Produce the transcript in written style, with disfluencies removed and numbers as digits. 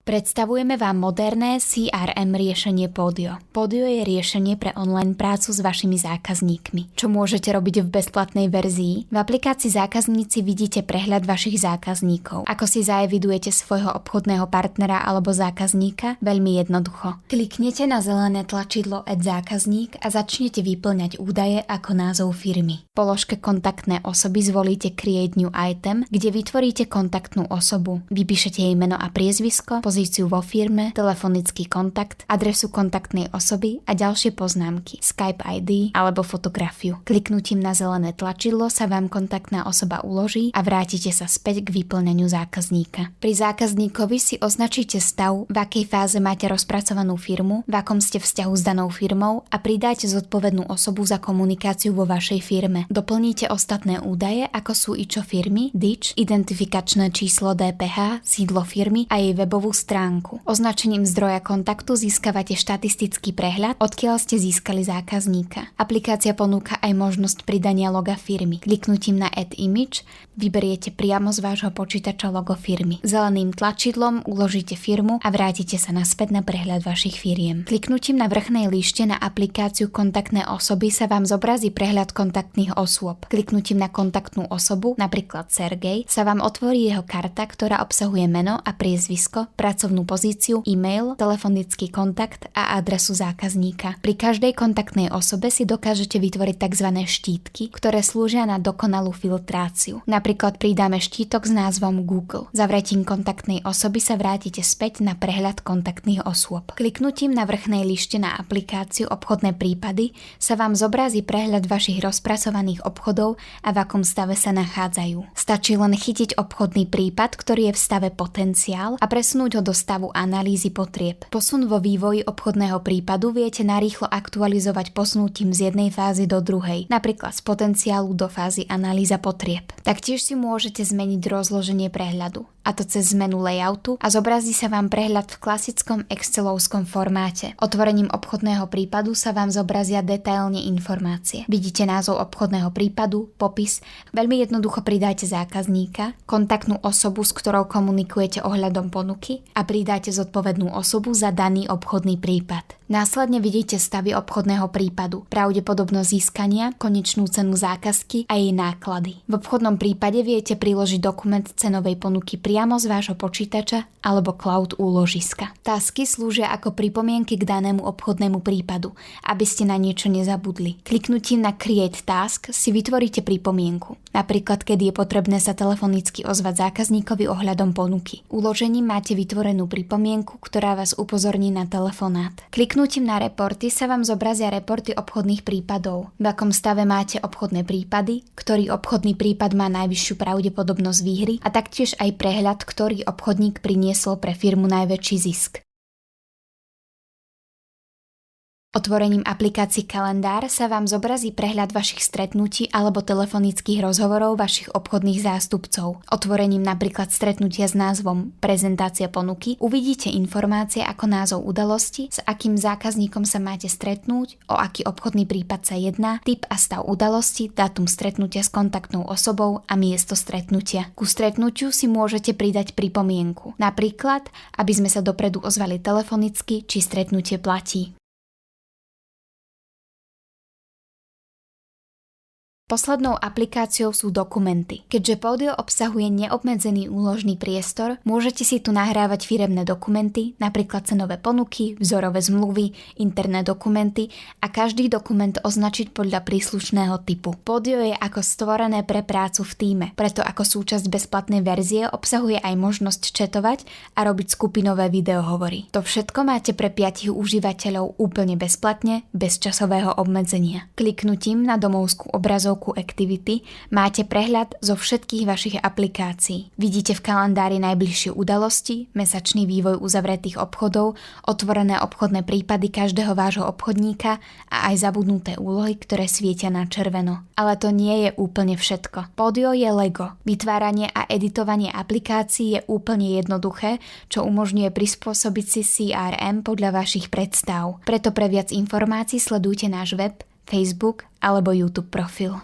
Predstavujeme vám moderné CRM riešenie Podio. Podio je riešenie pre online prácu s vašimi zákazníkmi. Čo môžete robiť v bezplatnej verzii? V aplikácii zákazníci vidíte prehľad vašich zákazníkov. Ako si zaevidujete svojho obchodného partnera alebo zákazníka? Veľmi jednoducho. Kliknete na zelené tlačidlo Add zákazník a začnete vyplňať údaje ako názov firmy. V položke kontaktné osoby zvolíte Create New Item, kde vytvoríte kontaktnú osobu. Vypíšete jej meno a priezvisko, pozíciu vo firme, telefonický kontakt, adresu kontaktnej osoby a ďalšie poznámky, Skype ID alebo fotografiu. Kliknutím na zelené tlačidlo sa vám kontaktná osoba uloží a vrátite sa späť k vyplňaniu zákazníka. Pri zákazníkovi si označíte stav, v akej fáze máte rozpracovanú firmu, v akom ste vzťahu s danou firmou a pridáte zodpovednú osobu za komunikáciu vo vašej firme. Doplníte ostatné údaje, ako sú IČO firmy, DIČ, identifikačné číslo DPH, sídlo firmy a jej webovú stránku. Označením zdroja kontaktu získavate štatistický prehľad, odkiaľ ste získali zákazníka. Aplikácia ponúka aj možnosť pridania loga firmy. Kliknutím na Add Image vyberiete priamo z vášho počítača logo firmy. Zeleným tlačidlom uložíte firmu a vrátite sa naspäť na prehľad vašich firiem. Kliknutím na vrchnej líšte na aplikáciu kontaktné osoby sa vám zobrazí prehľad kontaktných osôb. Kliknutím na kontaktnú osobu, napríklad Sergej, sa vám otvorí jeho karta, ktorá obsahuje meno a priezvisko, pracovnú pozíciu, e-mail, telefonický kontakt a adresu zákazníka. Pri každej kontaktnej osobe si dokážete vytvoriť tzv. Štítky, ktoré slúžia na dokonalú filtráciu. Napríklad pridáme štítok s názvom Google. Zavretím kontaktnej osoby sa vrátite späť na prehľad kontaktných osôb. Kliknutím na vrchnej lište na aplikáciu obchodné prípady sa vám zobrazí prehľad vašich rozpracovaných obchodov a v akom stave sa nachádzajú. Stačí len chytiť obchodný prípad, ktorý je v stave potenciál a presunúť ho do stavu analýzy potrieb. Posun vo vývoji obchodného prípadu viete narýchlo aktualizovať posunutím z jednej fázy do druhej, napríklad z potenciálu do fázy analýza potrieb. Taktiež si môžete zmeniť rozloženie prehľadu, a to cez zmenu layoutu a zobrazí sa vám prehľad v klasickom excelovskom formáte. Otvorením obchodného prípadu sa vám zobrazia detailne informácie. Vidíte názov obchodného prípadu, popis, veľmi jednoducho pridáte zákazníka, kontaktnú osobu, s ktorou komunikujete ohľadom ponuky a pridáte zodpovednú osobu za daný obchodný prípad. Následne vidíte stavy obchodného prípadu, pravdepodobnosť získania, konečnú cenu zákazky a jej náklady. V obchodnom prípade viete priložiť dokument cenovej ponuky priamo z vášho počítača alebo cloud úložiska. Tasky slúžia ako pripomienky k danému obchodnému prípadu, aby ste na niečo nezabudli. Kliknutím na Create Task si vytvoríte pripomienku, napríklad keď je potrebné sa telefonicky ozvať zákazníkovi ohľadom ponuky. Uložením máte vytvorenú pripomienku, ktorá vás upozorní na telefonát. Kliknutím na reporty sa vám zobrazia reporty obchodných prípadov, v akom stave máte obchodné prípady, ktorý obchodný prípad má najvyššiu pravdepodobnosť výhry a taktiež aj prehľad, ktorý obchodník priniesol pre firmu najväčší zisk. Otvorením aplikácií Kalendár sa vám zobrazí prehľad vašich stretnutí alebo telefonických rozhovorov vašich obchodných zástupcov. Otvorením napríklad stretnutia s názvom Prezentácia ponuky uvidíte informácie ako názov udalosti, s akým zákazníkom sa máte stretnúť, o aký obchodný prípad sa jedná, typ a stav udalosti, dátum stretnutia s kontaktnou osobou a miesto stretnutia. Ku stretnutiu si môžete pridať pripomienku. Napríklad, aby sme sa dopredu ozvali telefonicky, či stretnutie platí. Poslednou aplikáciou sú dokumenty. Keďže Podio obsahuje neobmedzený úložný priestor, môžete si tu nahrávať firemné dokumenty, napríklad cenové ponuky, vzorové zmluvy, interné dokumenty a každý dokument označiť podľa príslušného typu. Podio je ako stvorené pre prácu v tíme, preto ako súčasť bezplatnej verzie obsahuje aj možnosť chatovať a robiť skupinové videohovory. To všetko máte pre 5 užívateľov úplne bezplatne, bez časového obmedzenia. Kliknutím na domovskú obrazovku Activity máte prehľad zo všetkých vašich aplikácií. Vidíte v kalendári najbližšie udalosti, mesačný vývoj uzavretých obchodov, otvorené obchodné prípady každého vášho obchodníka a aj zabudnuté úlohy, ktoré svietia na červeno. Ale to nie je úplne všetko. Podio je Lego. Vytváranie a editovanie aplikácií je úplne jednoduché, čo umožňuje prispôsobiť si CRM podľa vašich predstav. Preto pre viac informácií sledujte náš web, Facebook alebo YouTube profil.